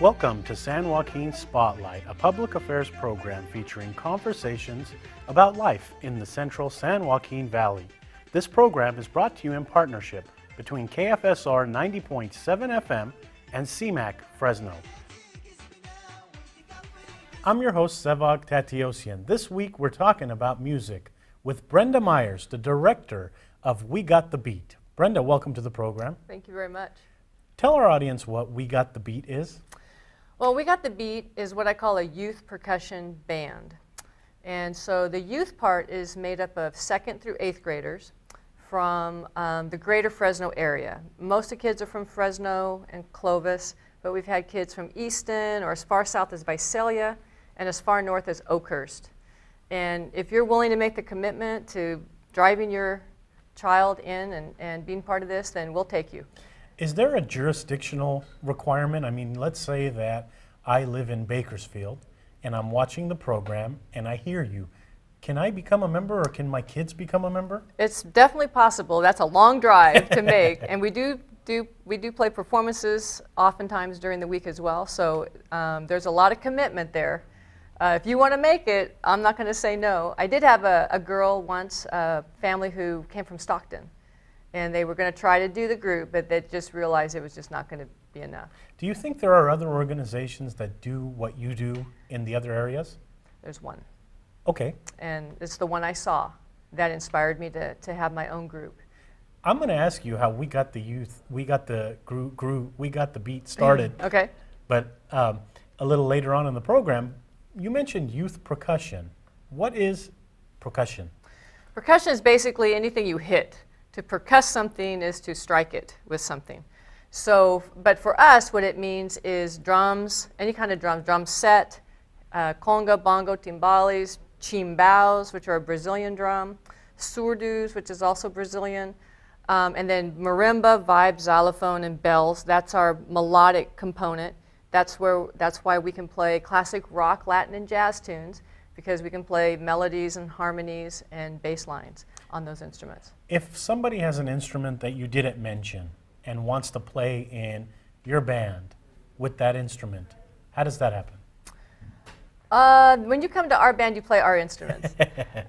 Welcome to San Joaquin Spotlight, a public affairs program featuring conversations about life in the central San Joaquin Valley. This program is brought to you in partnership between KFSR 90.7 FM and CMAC Fresno. I'm your host, Sevag Tateosian. This week we're talking about music with Brenda Myers, the director of We Got the Beat. Brenda, welcome to the program. Thank you very much. Tell our audience what We Got the Beat is. Well, We Got the Beat is what I call a youth percussion band. And so the youth part is made up of 2nd through 8th graders from the greater Fresno area. Most of the kids are from Fresno and Clovis, but we've had kids from Easton or as far south as Visalia and as far north as Oakhurst. And if you're willing to make the commitment to driving your child in and being part of this, then we'll take you. Is there a jurisdictional requirement? I mean, let's say that I live in Bakersfield and I'm watching the program and I hear you. Can I become a member or can my kids become a member? It's definitely possible. That's a long drive to make. And we do play performances oftentimes during the week as well. So there's a lot of commitment there. If you want to make it, I'm not going to say no. I did have a girl once, a family who came from Stockton. And they were going to try to do the group, but they just realized it was just not going to be enough. Do you think there are other organizations that do what you do in the other areas? There's one. Okay. And it's the one I saw that inspired me to have my own group. I'm going to ask you how we got the beat started. Okay. But a little later on in the program, you mentioned youth percussion. What is percussion? Percussion is basically anything you hit. To percuss something is to strike it with something. So, but for us, what it means is drums, any kind of drums, drum set, conga, bongo, timbales, chimbaos, which are a Brazilian drum, surdos, which is also Brazilian, and then marimba, vibes, xylophone, and bells. That's our melodic component. That's why we can play classic rock, Latin, and jazz tunes, because we can play melodies and harmonies and bass lines on those instruments. If somebody has an instrument that you didn't mention and wants to play in your band with that instrument, how does that happen? When you come to our band, you play our instruments.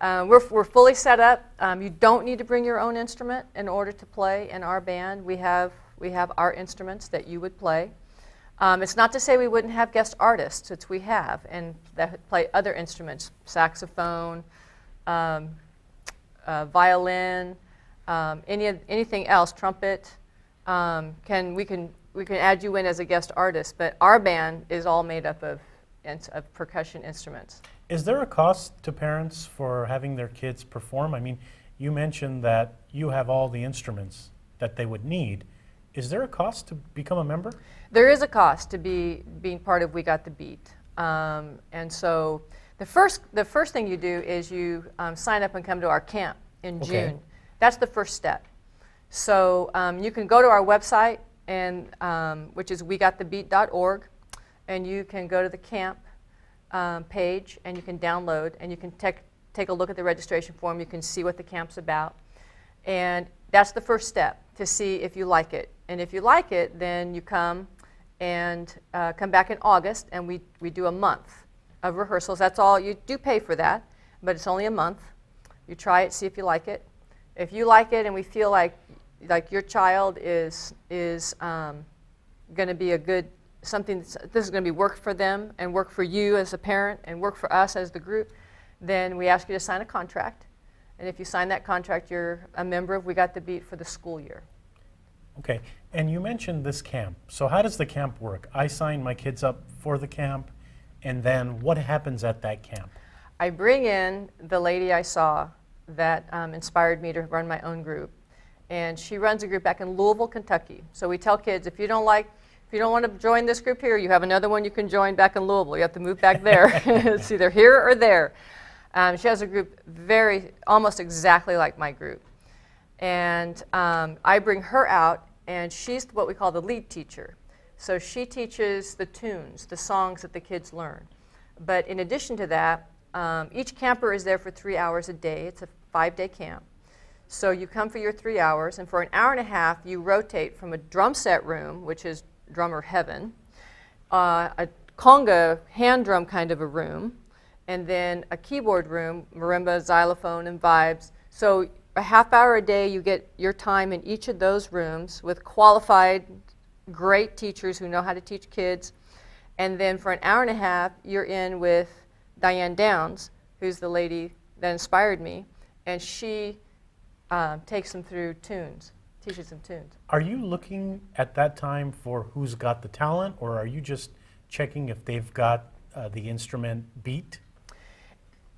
We're fully set up. You don't need to bring your own instrument in order to play in our band. We have our instruments that you would play. It's not to say we wouldn't have guest artists, which we have, and that play other instruments, saxophone, violin, anything else, trumpet. We can add you in as a guest artist, but our band is all made up of percussion instruments. Is there a cost to parents for having their kids perform? I mean, you mentioned that you have all the instruments that they would need. Is there a cost to become a member? There is a cost to being part of We Got the Beat. And so the first thing you do is you sign up and come to our camp in June. That's the first step. So you can go to our website, which is wegotthebeat.org, and you can go to the camp page and you can download and you can take a look at the registration form. You can see what the camp's about. And that's the first step, to see if you like it. And if you like it, then you come and come back in August, and we do a month of rehearsals. That's all. You do pay for that, but it's only a month. You try it, see if you like it. If you like it and we feel like your child is going to be this is going to be work for them and work for you as a parent and work for us as the group, then we ask you to sign a contract. And if you sign that contract, you're a member of We Got the Beat for the school year. Okay, and you mentioned this camp. So how does the camp work? I sign my kids up for the camp, and then what happens at that camp? I bring in the lady I saw that inspired me to run my own group. And she runs a group back in Louisville, Kentucky. So we tell kids, if you don't want to join this group here, you have another one you can join back in Louisville. You have to move back there. It's either here or there. She has a group almost exactly like my group. And I bring her out, and she's what we call the lead teacher. So she teaches the tunes, the songs that the kids learn. But in addition to that, each camper is there for 3 hours a day. It's a 5-day camp. So you come for your 3 hours, and for an hour and a half, you rotate from a drum set room, which is drummer heaven, a conga hand drum kind of a room, and then a keyboard room, marimba, xylophone, and vibes. So a half hour a day, you get your time in each of those rooms with qualified, great teachers who know how to teach kids. And then for an hour and a half, you're in with Diane Downs, who's the lady that inspired me, and she takes them through tunes, teaches them tunes. Are you looking at that time for who's got the talent, or are you just checking if they've got the instrument beat?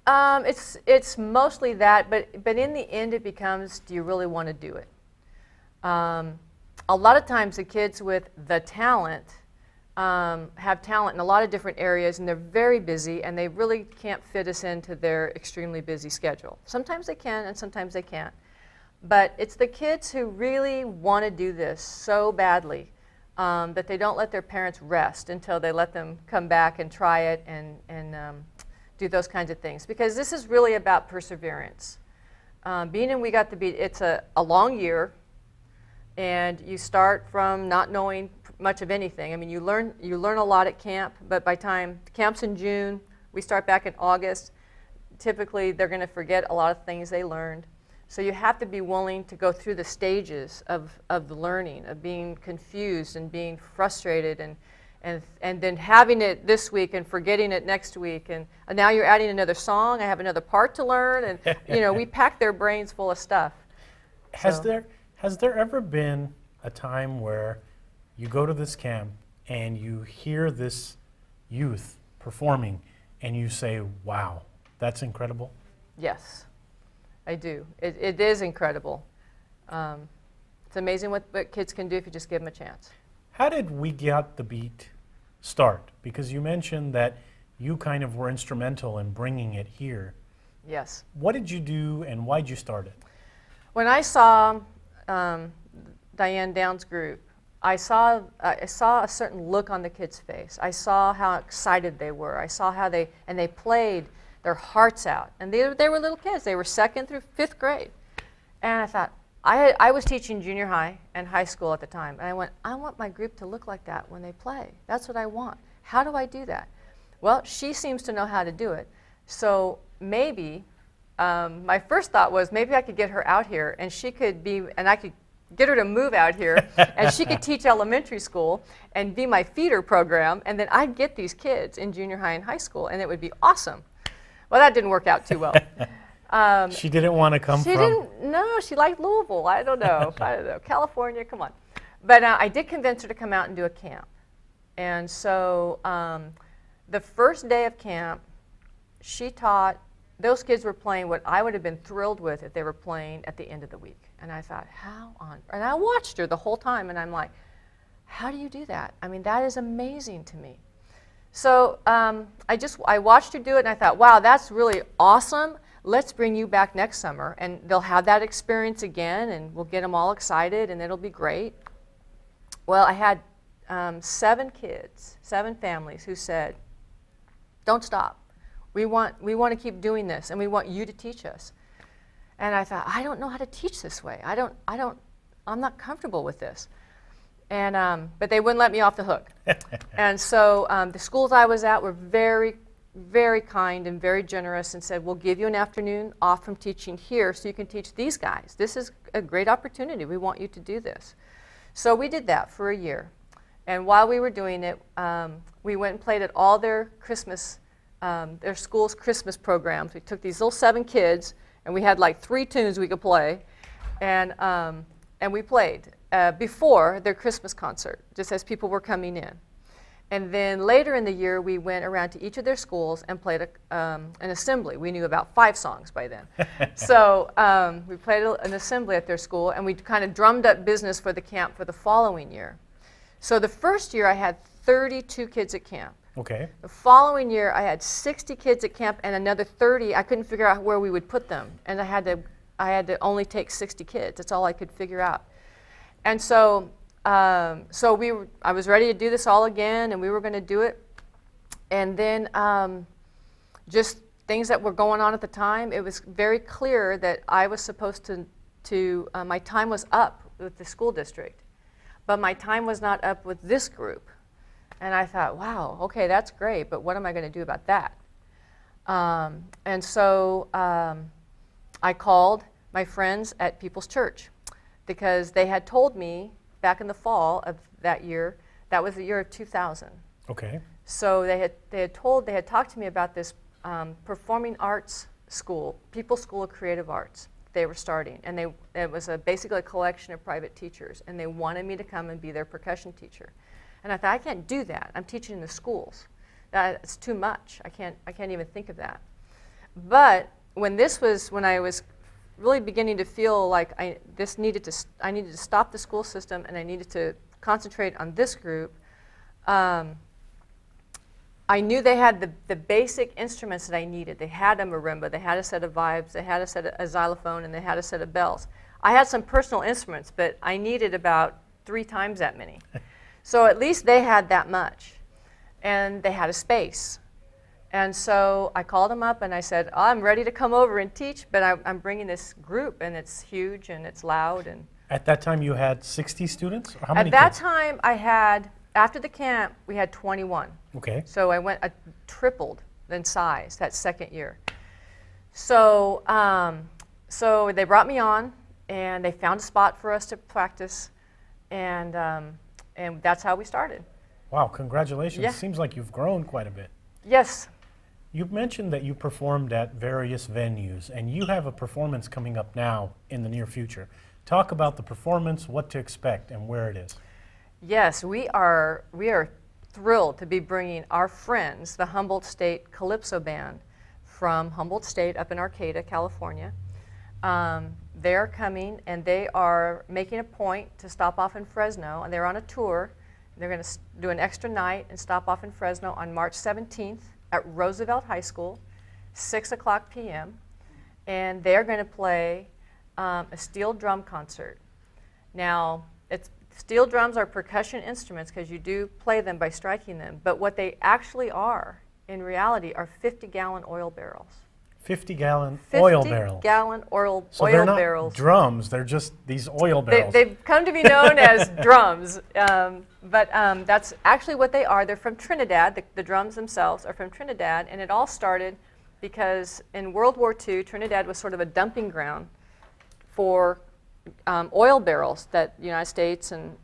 It's mostly that, but in the end it becomes, do you really want to do it? A lot of times the kids with the talent have talent in a lot of different areas, and they're very busy, and they really can't fit us into their extremely busy schedule. Sometimes they can, and sometimes they can't. But it's the kids who really want to do this so badly that they don't let their parents rest until they let them come back and try it and do those kinds of things. Because this is really about perseverance. Being in We Got the Beat, it's a long year, and you start from not knowing much of anything. I mean, you learn a lot at camp, but by time camp's in June, we start back in August. Typically, they're going to forget a lot of things they learned. So you have to be willing to go through the stages of the learning, of being confused and being frustrated, and then having it this week and forgetting it next week, and now you're adding another song. I have another part to learn, and we pack their brains full of stuff. Has there ever been a time where you go to this camp and you hear this youth performing and you say, wow, that's incredible? Yes, I do. It is incredible. It's amazing what kids can do if you just give them a chance. How did We Got the Beat start? Because you mentioned that you kind of were instrumental in bringing it here. Yes. What did you do and why did you start it? When I saw Diane Downs' group, I saw a certain look on the kids' face. I saw how excited they were. I saw how they played their hearts out. And they were little kids. They were 2nd through 5th grade. And I thought, I was teaching junior high and high school at the time. And I went, I want my group to look like that when they play. That's what I want. How do I do that? Well, she seems to know how to do it. So maybe, my first thought was maybe I could get her out here and she could be, and I could get her to move out here, and she could teach elementary school and be my feeder program, and then I'd get these kids in junior high and high school, and it would be awesome. Well, that didn't work out too well. She didn't want to come from? No, she liked Louisville. I don't know. California, come on. But I did convince her to come out and do a camp. And so the first day of camp, she taught, those kids were playing what I would have been thrilled with if they were playing at the end of the week. And I thought, and I watched her the whole time, and I'm like, how do you do that? I mean, that is amazing to me. So I watched her do it, and I thought, wow, that's really awesome. Let's bring you back next summer, and they'll have that experience again, and we'll get them all excited, and it'll be great. Well, I had 7 kids, 7 families who said, don't stop. We want to keep doing this, and we want you to teach us. And I thought, I don't know how to teach this way. I'm not comfortable with this. And but they wouldn't let me off the hook. And so the schools I was at were very, very kind and very generous, and said, we'll give you an afternoon off from teaching here so you can teach these guys. This is a great opportunity. We want you to do this. So we did that for a year. And while we were doing it, we went and played at all their their school's Christmas programs. We took these little 7 kids, and we had like 3 tunes we could play, and we played before their Christmas concert, just as people were coming in. And then later in the year, we went around to each of their schools and played an assembly. We knew about 5 songs by then. So we played an assembly at their school, and we kind of drummed up business for the camp for the following year. So the first year, I had 32 kids at camp. Okay. The following year, I had 60 kids at camp and another 30. I couldn't figure out where we would put them, and I had to only take 60 kids. That's all I could figure out. And so, I was ready to do this all again, and we were going to do it. And then, just things that were going on at the time, it was very clear that I was supposed to my time was up with the school district, but my time was not up with this group. And I thought, wow, okay, that's great, but what am I going to do about that? And so I called my friends at People's Church because they had told me back in the fall of that year, that was the year of 2000. Okay. So they had talked to me about this performing arts school, People's School of Creative Arts. They were starting, and it was basically a collection of private teachers, and they wanted me to come and be their percussion teacher. And I thought, I can't do that. I'm teaching in the schools. It's too much. I can't even think of that. But when I was really beginning to feel like I needed to stop the school system, and I needed to concentrate on this group. I knew they had the basic instruments that I needed. They had a marimba, they had a set of vibes, they had a xylophone, and they had a set of bells. I had some personal instruments, but I needed about 3 times that many. So at least they had that much. And they had a space. And so I called them up and I said, oh, I'm ready to come over and teach, but I'm bringing this group, and it's huge and it's loud. And At that time you had 60 students? Or how many at that kids? time I had, after the camp, we had 21. Okay. So I tripled in size that second year. So, so they brought me on, and they found a spot for us to practice, and that's how we started. Wow, congratulations. Yeah. Seems like you've grown quite a bit. Yes. You mentioned that you performed at various venues, and you have a performance coming up now in the near future. Talk about the performance, what to expect, and where it is. Yes, we are thrilled to be bringing our friends, the Humboldt State Calypso Band from Humboldt State up in Arcata, California. They're coming, and they are making a point to stop off in Fresno, and they're on a tour. They're going to do an extra night and stop off in Fresno on March 17th at Roosevelt High School, 6 o'clock p.m., and they're going to play a steel drum concert. Now, steel drums are percussion instruments because you do play them by striking them, but what they actually are, in reality, are 50-gallon oil barrels. 50-gallon oil barrels. 50-gallon oil So they're not barrels. drums, they're just these oil barrels. They've come to be known as drums, but that's actually what they are. They're from Trinidad. The drums themselves are from Trinidad, and it all started because in World War II, Trinidad was sort of a dumping ground for oil barrels that the United States and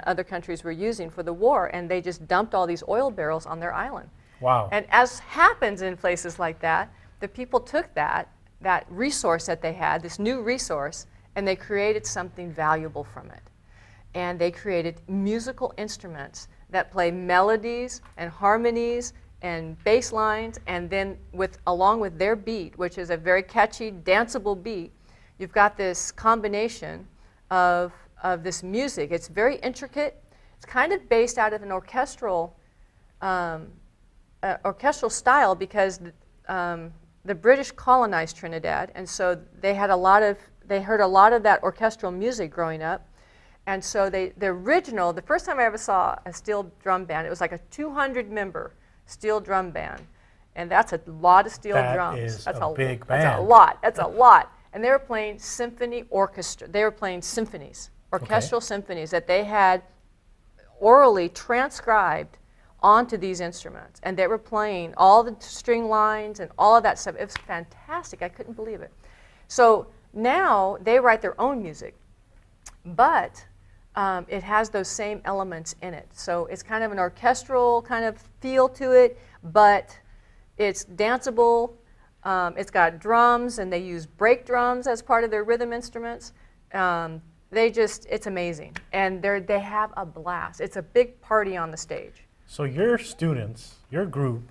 other countries were using for the war, and they just dumped all these oil barrels on their island. Wow. And as happens in places like that, the people took that resource that they had, this new resource, and they created something valuable from it. And they created musical instruments that play melodies and harmonies and bass lines, and then along with their beat, which is a very catchy, danceable beat, you've got this combination of this music. It's very intricate. It's kind of based out of an orchestral style because the British colonized Trinidad, and so they heard a lot of that orchestral music growing up. And so the first time I ever saw a steel drum band, it was like a 200-member steel drum band. And that's a lot of steel drums. That's a big band. That's a lot. That's a lot. And they were playing symphony orchestra. They were playing symphonies, orchestral symphonies that they had orally transcribed onto these instruments. And they were playing all the string lines and all of that stuff. It was fantastic. I couldn't believe it. So now they write their own music, but it has those same elements in it. So it's kind of an orchestral kind of feel to it, but it's danceable. It's got drums, and they use brake drums as part of their rhythm instruments. It's amazing. And they have a blast. It's a big party on the stage. So your students, your group,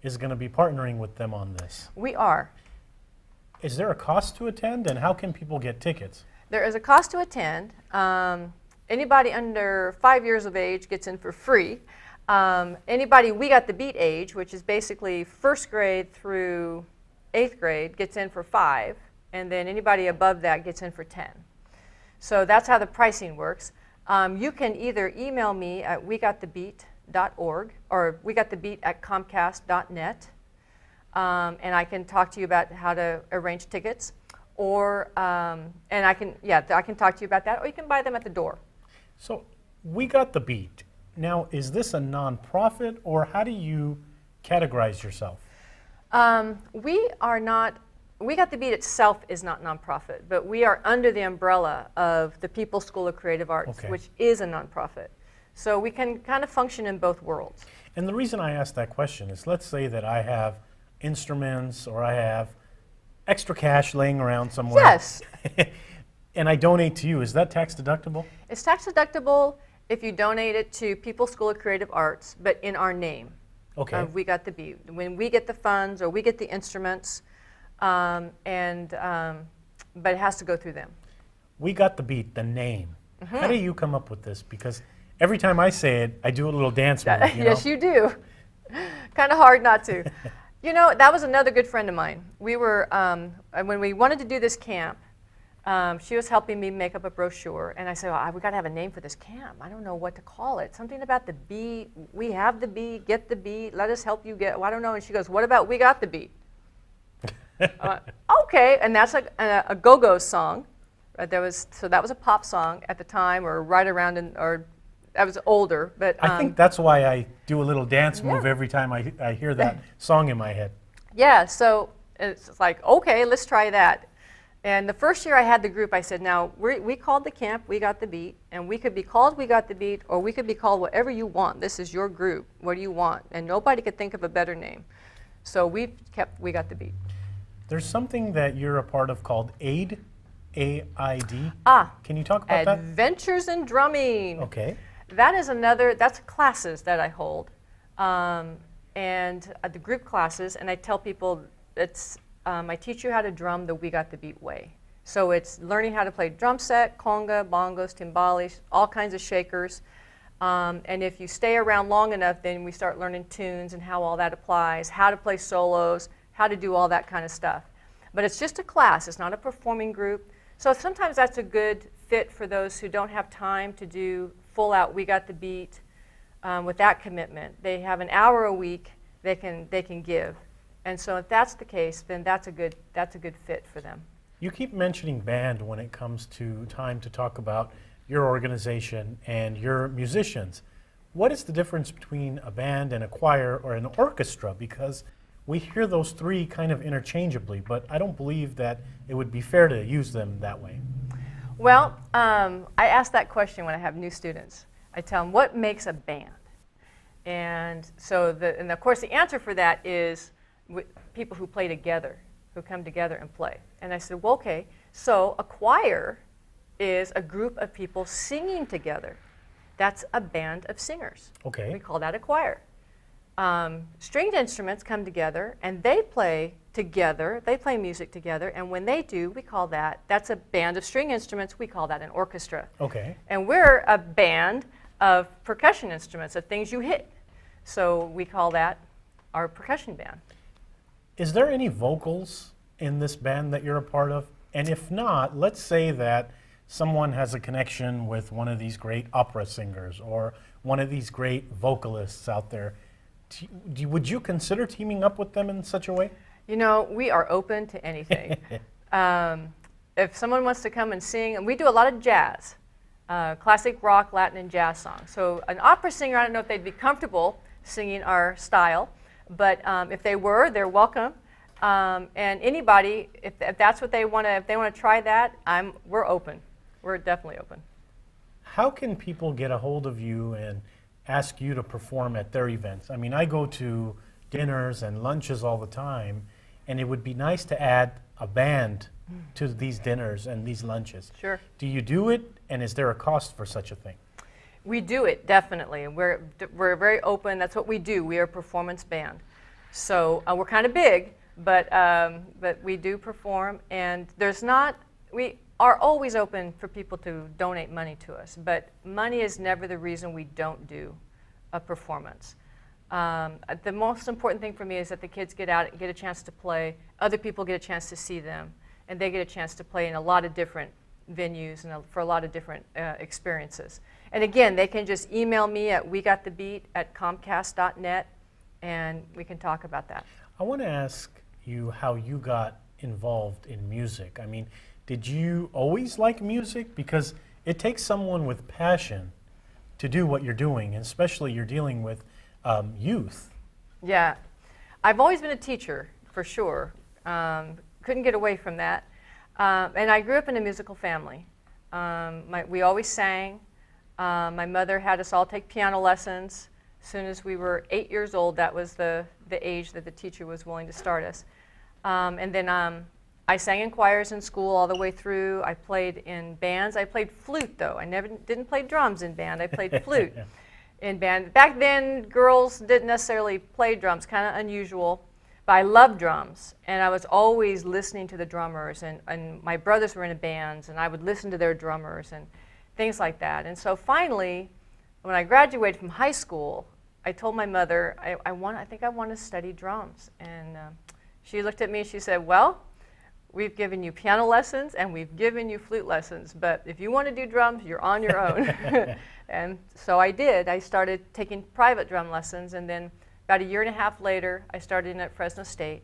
is going to be partnering with them on this. We are. Is there a cost to attend, and how can people get tickets? There is a cost to attend. Anybody under 5 years of age gets in for free. Anybody We Got the Beat age, which is basically first grade through 8th grade, gets in for $5, and then anybody above that gets in for $10. So that's how the pricing works. You can either email me at wegotthebeat.org or wegotthebeat@comcast.net, and I can talk to you about how to arrange tickets, or and I can talk to you about that, or you can buy them at the door. So We Got the Beat. Now, is this a nonprofit, or how do you categorize yourself? We are not, We Got the Beat itself is not nonprofit, but we are under the umbrella of the People's School of Creative Arts, Okay. which is a nonprofit. So we can kind of function in both worlds. And the reason I ask that question is, let's say that I have instruments or I have extra cash laying around somewhere. Yes. And I donate to you. Is that tax deductible? It's tax deductible if you donate it to People's School of Creative Arts, but in our name. Okay. We Got the Beat. When we get the funds or we get the instruments, but it has to go through them. We Got the Beat, the name. How do you come up with this? Because every time I say it, I do a little dance move. Yes, you do. Kind of hard not to. You know, that was another good friend of mine. We were, when we wanted to do this camp, she was helping me make up a brochure, and I said, well, we got to have a name for this camp. I don't know what to call it. Something about the beat. We have the beat, get the beat, let us help you get, well, I don't know. And she goes, what about We Got the Beat? Okay, and that's a go-go song. So that was a pop song at the time, or right around, or I was older. But I think that's why I do a little dance move every time I hear that song in my head. Yeah, so it's like, okay, let's try that. And the first year I had the group, I said, now, we called the camp We Got the Beat, and we could be called We Got the Beat, or we could be called whatever you want. This is your group. What do you want? And nobody could think of a better name. So we kept We Got the Beat. There's something that you're a part of called AID, A-I-D. Can you talk about that? Adventures in Drumming. Okay. That's classes that I hold. And the group classes, and I tell people I teach you how to drum the We Got the Beat way. So it's learning how to play drum set, conga, bongos, timbales, all kinds of shakers. And if you stay around long enough, then we start learning tunes and how all that applies, how to play solos, how to do all that kind of stuff. But it's just a class. It's not a performing group. So sometimes that's a good fit for those who don't have time to do full out We Got the Beat with that commitment. They have an hour a week they can give. And so if that's the case, then that's a good fit for them. You keep mentioning band when it comes to time to talk about your organization and your musicians. What is the difference between a band and a choir or an orchestra? Because we hear those three kind of interchangeably, but I don't believe that it would be fair to use them that way. Well, I ask that question when I have new students. I tell them, what makes a band? And so, and of course, the answer for that is people who play together, who come together and play. And I said, well, okay, so a choir is a group of people singing together. That's a band of singers. Okay. We call that a choir. Stringed instruments come together and they play together, they play music together, and when they do, we call that's a band of string instruments, we call that an orchestra. Okay. And we're a band of percussion instruments, of things you hit. So we call that our percussion band. Is there any vocals in this band that you're a part of? And if not, let's say that someone has a connection with one of these great opera singers or one of these great vocalists out there. Would you consider teaming up with them in such a way? You know, we are open to anything. If someone wants to come and sing, and we do a lot of jazz, classic rock, Latin, and jazz songs. So an opera singer, I don't know if they'd be comfortable singing our style, but if they were, they're welcome. And anybody, if that's what they want to, if they want to try that, we're open. We're definitely open. How can people get a hold of you and ask you to perform at their events? I mean, I go to dinners and lunches all the time, and it would be nice to add a band to these dinners and these lunches. Sure. Do you do it, and is there a cost for such a thing? We do it, definitely, and we're very open. That's what we do. We are a performance band. So we're kind of big, but we do perform, and we are always open for people to donate money to us, but money is never the reason we don't do a performance. The most important thing for me is that the kids get out and get a chance to play, other people get a chance to see them, and they get a chance to play in a lot of different venues and for a lot of different experiences. And again, they can just email me at wegotthebeat@comcast.net, and we can talk about that. I want to ask you how you got involved in music. I mean, did you always like music? Because it takes someone with passion to do what you're doing, and especially you're dealing with youth. Yeah, I've always been a teacher, for sure. Couldn't get away from that. And I grew up in a musical family. We always sang. My mother had us all take piano lessons. As soon as we were 8 years old, that was the age that the teacher was willing to start us. And then I sang in choirs in school all the way through. I played in bands. I played flute, though. I didn't play drums in band. I played flute in band. Back then, girls didn't necessarily play drums, kind of unusual. But I loved drums, and I was always listening to the drummers. And my brothers were in bands, and I would listen to their drummers and things like that. And so finally, when I graduated from high school, I told my mother, I think I want to study drums. And she looked at me and she said, well, we've given you piano lessons and we've given you flute lessons, but if you want to do drums, you're on your own. And so I did. I started taking private drum lessons, and then about a year and a half later, I started in at Fresno State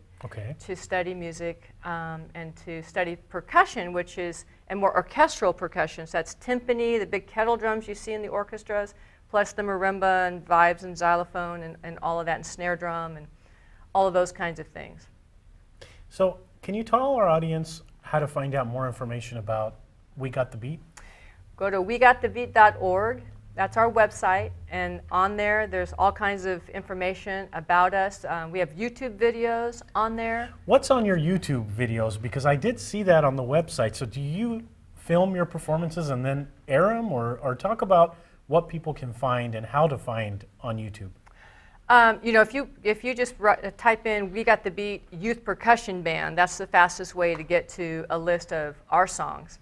to study music and to study percussion, which is, and more orchestral percussion. So that's timpani, the big kettle drums you see in the orchestras, plus the marimba and vibes and xylophone and all of that, and snare drum and all of those kinds of things. So can you tell our audience how to find out more information about We Got the Beat? Go to wegotthebeat.org. That's our website, and on there, there's all kinds of information about us. We have YouTube videos on there. What's on your YouTube videos? Because I did see that on the website. So do you film your performances and then air them, or talk about what people can find and how to find on YouTube? You know, if you just type in We Got the Beat Youth Percussion Band, that's the fastest way to get to a list of our songs.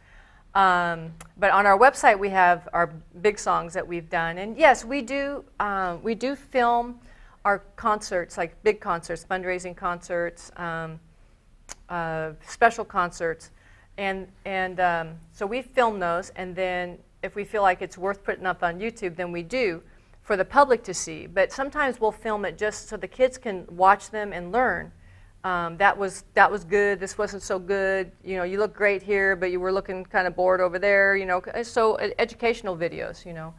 But on our website, we have our big songs that we've done. And yes, we do film our concerts, like big concerts, fundraising concerts, special concerts. And so we film those, and then if we feel like it's worth putting up on YouTube, then we do for the public to see. But sometimes we'll film it just so the kids can watch them and learn. That was good, this wasn't so good, you know, you look great here, but you were looking kind of bored over there, you know, so educational videos, you know.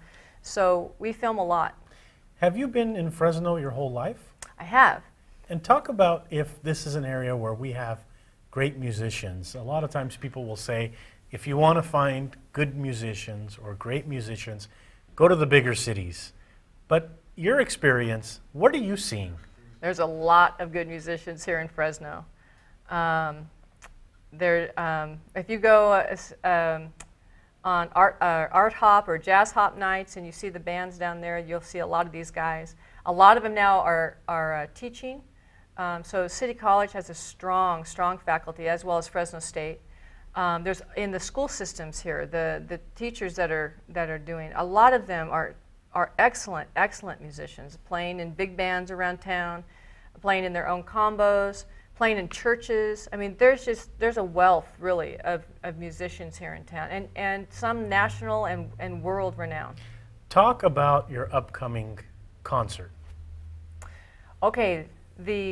So we film a lot. Have you been in Fresno your whole life? I have. And talk about if this is an area where we have great musicians. A lot of times people will say, if you want to find good musicians or great musicians, go to the bigger cities. But your experience, what are you seeing? There's a lot of good musicians here in Fresno. If you go on art hop or jazz hop nights and you see the bands down there, you'll see a lot of these guys. A lot of them now are teaching. So City College has a strong faculty, as well as Fresno State. There's in the school systems here, the teachers that are doing, a lot of them are excellent musicians, playing in big bands around town, playing in their own combos, playing in churches. I mean, there's a wealth, really, of musicians here in town, and some national and world renowned. Talk about your upcoming concert. Okay,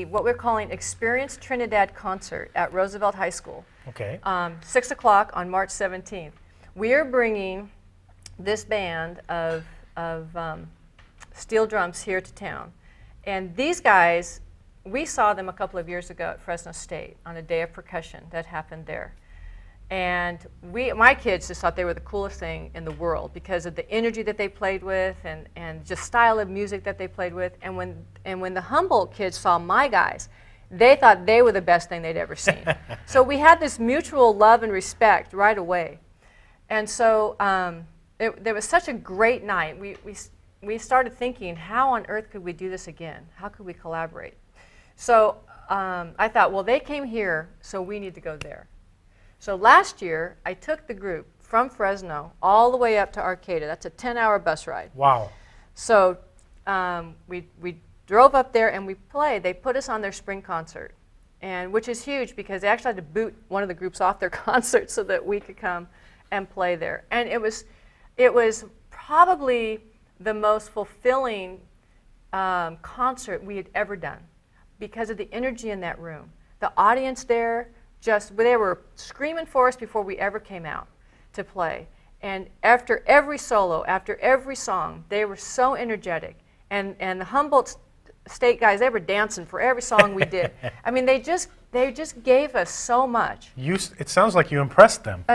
what we're calling Experience Trinidad Concert at Roosevelt High School. Okay. 6 o'clock on March 17th. We are bringing this band of steel drums here to town. And these guys, we saw them a couple of years ago at Fresno State on a day of percussion that happened there. And my kids just thought they were the coolest thing in the world because of the energy that they played with and just style of music that they played with. And when the Humboldt kids saw my guys, they thought they were the best thing they'd ever seen. So we had this mutual love and respect right away. And so there was such a great night. We started thinking, how on earth could we do this again? How could we collaborate? So I thought, well, they came here, so we need to go there. So last year, I took the group from Fresno all the way up to Arcata. That's a 10-hour bus ride. Wow. So we drove up there and we played. They put us on their spring concert, which is huge because they actually had to boot one of the groups off their concert so that we could come and play there. And it was probably the most fulfilling concert we had ever done because of the energy in that room. The audience there, they were screaming for us before we ever came out to play. And after every solo, after every song, they were so energetic. And the Humboldt State guys, they were dancing for every song we did. I mean, they just gave us so much. It sounds like you impressed them.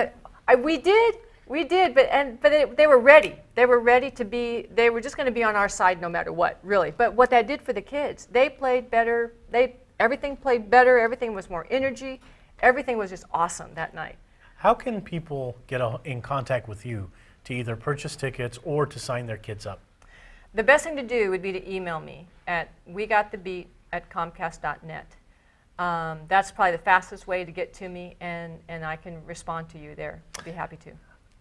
We did, but they were ready. They were ready to be. They were just going to be on our side no matter what, really. But what that did for the kids, they played better. Everything played better. Everything was more energy. Everything was just awesome that night. How can people get in contact with you to either purchase tickets or to sign their kids up? The best thing to do would be to email me at wegotthebeat@comcast.net. That's probably the fastest way to get to me, and I can respond to you there. I'd be happy to.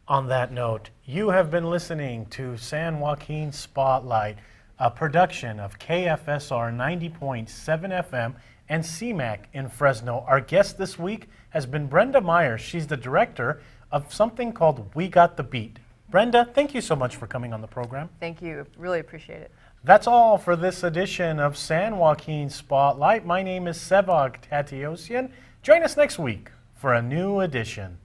On that note, you have been listening to San Joaquin Spotlight, a production of KFSR 90.7 FM and CMAC in Fresno. Our guest this week has been Brenda Myers. She's the director of something called We Got the Beat. Brenda, thank you so much for coming on the program. Thank you. Really appreciate it. That's all for this edition of San Joaquin Spotlight. My name is Sevag Tateosian. Join us next week for a new edition.